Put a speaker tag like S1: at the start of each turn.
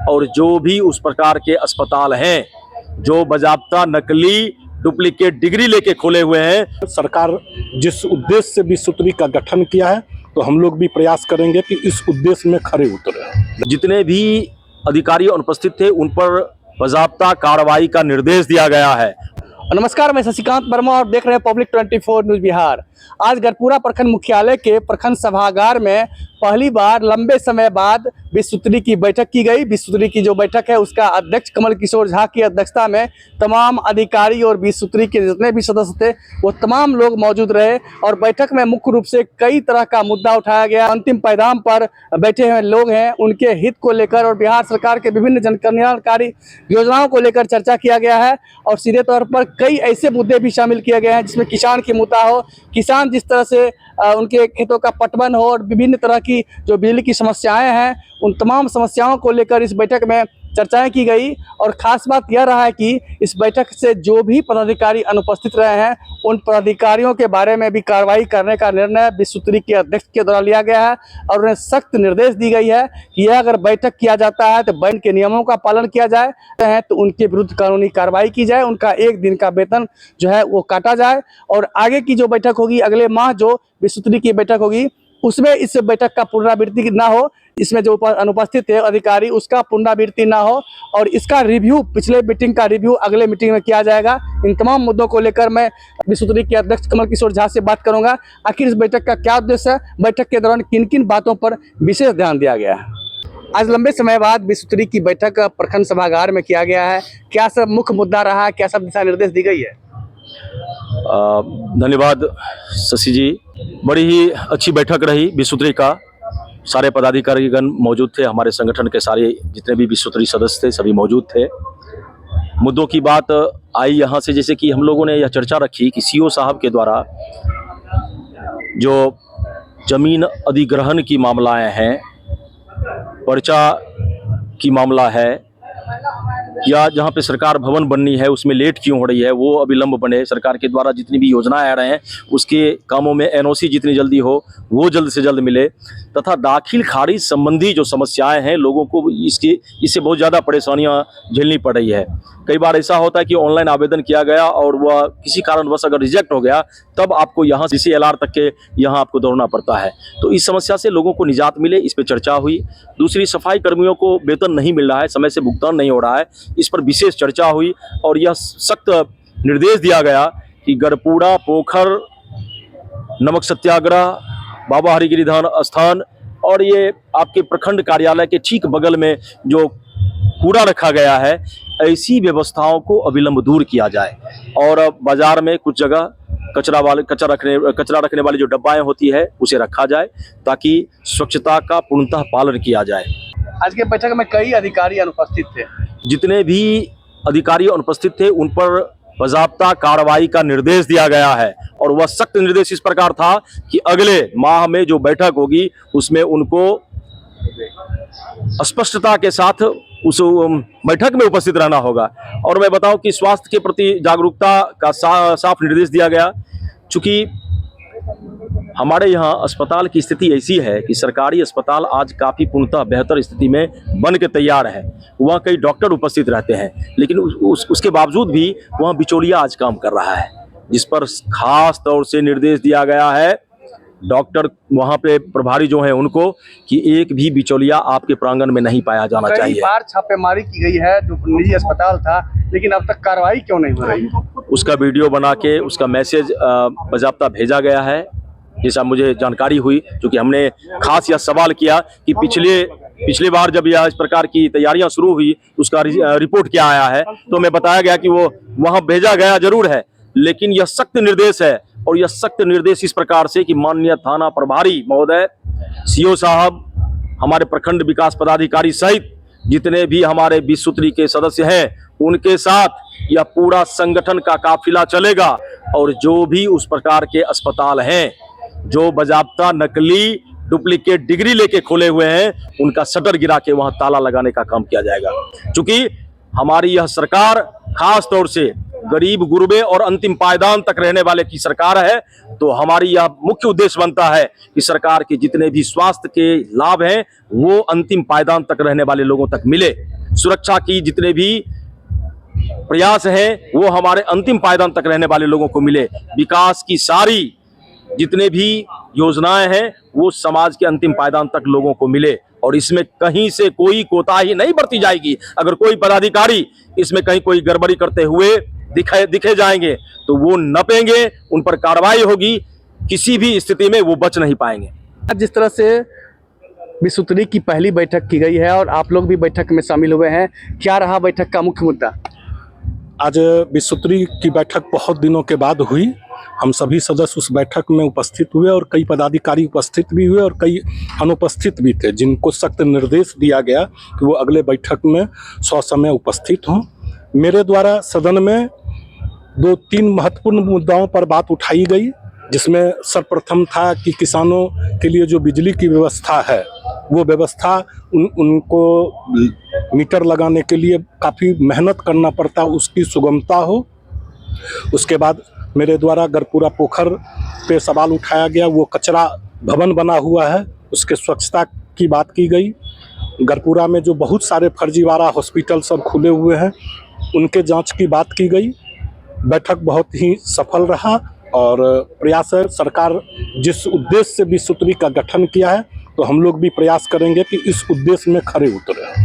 S1: और जो भी उस प्रकार के अस्पताल हैं जो बाज़ाब्ता नकली डुप्लीकेट डिग्री लेके खोले हुए हैं।
S2: सरकार जिस उद्देश्य से विश्व का गठन किया है, तो हम लोग भी प्रयास करेंगे कि इस उद्देश्य में खरे उतरें।
S1: जितने भी अधिकारी अनुपस्थित थे उन पर बाज़ाब्ता कार्रवाई का निर्देश दिया गया है।
S3: नमस्कार, मैं शशिकांत वर्मा और देख रहे हैं पब्लिक 24 न्यूज़ बिहार। आज गढ़पुरा प्रखंड मुख्यालय के प्रखंड सभागार में पहली बार लंबे समय बाद विश्व की बैठक की गई। विश्व की जो बैठक है उसका अध्यक्ष कमल किशोर झा की अध्यक्षता में तमाम अधिकारी और विश्व के जितने भी सदस्य थे वो तमाम लोग मौजूद रहे और बैठक में मुख्य रूप से कई तरह का मुद्दा उठाया गया। अंतिम पायदान पर बैठे हुए लोग हैं, उनके हित को लेकर और बिहार सरकार के विभिन्न जन कल्याणकारी योजनाओं को लेकर चर्चा किया गया है और सीधे तौर पर कई ऐसे मुद्दे भी शामिल किए गए हैं जिसमें किसान की मुद्दा हो, किसान जिस तरह से उनके खेतों का पटवन हो और विभिन्न तरह की जो बिजली की समस्याएं हैं उन तमाम समस्याओं को लेकर इस बैठक में चर्चाएं की गई। और ख़ास बात यह रहा है कि इस बैठक से जो भी पदाधिकारी अनुपस्थित रहे हैं उन पदाधिकारियों के बारे में भी कार्रवाई करने का निर्णय विश्व के अध्यक्ष के द्वारा लिया गया है और उन्हें सख्त निर्देश दी गई है कि यह अगर बैठक किया जाता है तो बैंक के नियमों का पालन किया जाए तो उनके विरुद्ध कानूनी कार्रवाई की जाए, उनका 1 दिन का वेतन जो है वो काटा जाए। और आगे की जो बैठक होगी अगले माह जो विश्व की बैठक होगी उसमें इस बैठक का पुनरावृत्ति ना हो, इसमें जो अनुपस्थित है अधिकारी उसका पुनरावृत्ति ना हो और इसका रिव्यू पिछले मीटिंग का रिव्यू अगले मीटिंग में किया जाएगा। इन तमाम मुद्दों को लेकर मैं विश्व के अध्यक्ष कमल किशोर झा से बात करूंगा। आखिर इस बैठक का क्या उद्देश्य है, बैठक के दौरान किन किन बातों पर विशेष ध्यान दिया गया है। आज लंबे समय बाद विश्व की बैठक प्रखंड सभागार में किया गया है, क्या सब मुख्य मुद्दा रहा, क्या सब दिशा निर्देश दी गई है?
S1: धन्यवाद शशि जी, बड़ी ही अच्छी बैठक रही। विश्व का सारे पदाधिकारीगण मौजूद थे, हमारे संगठन के सारे जितने भी विश्व सदस्य थे सभी मौजूद थे। मुद्दों की बात आई यहाँ से, जैसे कि हम लोगों ने यह चर्चा रखी कि सीओ साहब के द्वारा जो जमीन अधिग्रहण की मामलाएं हैं, पर्चा की मामला है या जहाँ पे सरकार भवन बननी है उसमें लेट क्यों हो रही है वो अविलंब बने, सरकार के द्वारा जितनी भी योजनाएं आ रहे हैं उसके कामों में एनओसी जितनी जल्दी हो वो जल्द से जल्द मिले, तथा दाखिल खारिज संबंधी जो समस्याएं हैं लोगों को इससे बहुत ज़्यादा परेशानियां झेलनी पड़ रही है। कई बार ऐसा होता है कि ऑनलाइन आवेदन किया गया और वह किसी कारणवश अगर रिजेक्ट हो गया तब आपको यहाँ CCLR तक के यहाँ आपको दौड़ना पड़ता है। तो इस समस्या से लोगों को निजात मिले, इस पर चर्चा हुई। दूसरी, सफाई कर्मियों को वेतन नहीं मिल रहा है, समय से भुगतान नहीं हो रहा है, इस पर विशेष चर्चा हुई और यह सख्त निर्देश दिया गया कि गढ़पुरा, पोखर, नमक सत्याग्रह, बाबा हरिगिरिधाम स्थान और ये आपके प्रखंड कार्यालय के ठीक बगल में जो कूड़ा रखा गया है ऐसी व्यवस्थाओं को अविलंब दूर किया जाए और बाजार में कुछ जगह कचरा रखने वाली जो डब्बाएं होती है उसे रखा जाए ताकि स्वच्छता का पूर्णतः पालन किया जाए।
S3: आज के बैठक में कई अधिकारी अनुपस्थित थे।
S1: जितने भी अधिकारी अनुपस्थित थे उन पर बाज़ाब्ता कार्रवाई का निर्देश दिया गया है और वह सख्त निर्देश इस प्रकार था कि अगले माह में जो बैठक होगी उसमें उनको स्पष्टता के साथ उस बैठक में उपस्थित रहना होगा। और मैं बताऊं कि स्वास्थ्य के प्रति जागरूकता का साफ निर्देश दिया गया। चूँकि हमारे यहाँ अस्पताल की स्थिति ऐसी है कि सरकारी अस्पताल आज काफ़ी पूर्णतः बेहतर स्थिति में बन के तैयार है, वहाँ कई डॉक्टर उपस्थित रहते हैं, लेकिन उसके बावजूद भी वहाँ बिचौलिया आज काम कर रहा है, जिस पर खास तौर से निर्देश दिया गया है डॉक्टर वहाँ पे प्रभारी जो हैं उनको कि एक भी बिचौलिया आपके प्रांगण में नहीं पाया जाना चाहिए।
S3: कई बार छापेमारी की गई है जो निजी अस्पताल था, लेकिन अब तक कार्रवाई क्यों नहीं हो रही?
S1: उसका वीडियो बना के उसका मैसेज बाज़ाब्ता भेजा गया है, जैसा मुझे जानकारी हुई। क्योंकि हमने खास यह सवाल किया कि पिछले बार जब यह इस प्रकार की तैयारियां शुरू हुई उसका रिपोर्ट क्या आया है, तो हमें बताया गया कि वो वहाँ भेजा गया जरूर है, लेकिन यह सख्त निर्देश है और यह सख्त निर्देश इस प्रकार से कि माननीय थाना प्रभारी महोदय, सीओ साहब, हमारे प्रखंड विकास पदाधिकारी सहित जितने भी हमारे विश्व के सदस्य हैं उनके साथ यह पूरा संगठन का काफिला चलेगा और जो भी उस प्रकार के अस्पताल हैं जो बाज़ाब्ता नकली डुप्लीकेट डिग्री लेके खोले हुए हैं उनका शटर गिरा के वहां ताला लगाने का काम किया जाएगा। क्योंकि हमारी यह सरकार खास तौर से गरीब गुरबे और अंतिम पायदान तक रहने वाले की सरकार है, तो हमारी यह मुख्य उद्देश्य बनता है कि सरकार के जितने भी स्वास्थ्य के लाभ हैं वो अंतिम पायदान तक रहने वाले लोगों तक मिले। सुरक्षा की जितने भी प्रयास है वो हमारे अंतिम पायदान तक रहने वाले लोगों को मिले। विकास की सारी जितने भी योजनाएं हैं वो समाज के अंतिम पायदान तक लोगों को मिले और इसमें कहीं से कोई कोताही नहीं बरती जाएगी। अगर कोई पदाधिकारी इसमें कहीं कोई गड़बड़ी करते हुए दिखे जाएंगे तो वो नपेंगे, उन पर कार्रवाई होगी, किसी भी स्थिति में वो बच नहीं पाएंगे।
S3: जिस तरह से विश्व स्तरीय की पहली बैठक की गई है और आप लोग भी बैठक में शामिल हुए हैं, क्या रहा बैठक का मुख्य मुद्दा?
S2: आज विश्व स्तरीय की बैठक बहुत दिनों के बाद हुई। हम सभी सदस्य उस बैठक में उपस्थित हुए और कई पदाधिकारी उपस्थित भी हुए और कई अनुपस्थित भी थे, जिनको सख्त निर्देश दिया गया कि वो अगले बैठक में ससमय उपस्थित हों। मेरे द्वारा सदन में 2-3 महत्वपूर्ण मुद्दाओं पर बात उठाई गई, जिसमें सर्वप्रथम था कि किसानों के लिए जो बिजली की व्यवस्था है वो व्यवस्था उनको मीटर लगाने के लिए काफ़ी मेहनत करना पड़ता, उसकी सुगमता हो। उसके बाद मेरे द्वारा गरपुरा पोखर पे सवाल उठाया गया, वो कचरा भवन बना हुआ है, उसके स्वच्छता की बात की गई। गरपुरा में जो बहुत सारे फर्जीवाड़ा हॉस्पिटल सब खुले हुए हैं उनके जांच की बात की गई। बैठक बहुत ही सफल रहा और प्रयास है, सरकार जिस उद्देश्य से विश्व स्तरीय का गठन किया है तो हम लोग भी प्रयास करेंगे कि इस उद्देश्य में खरे उतरे।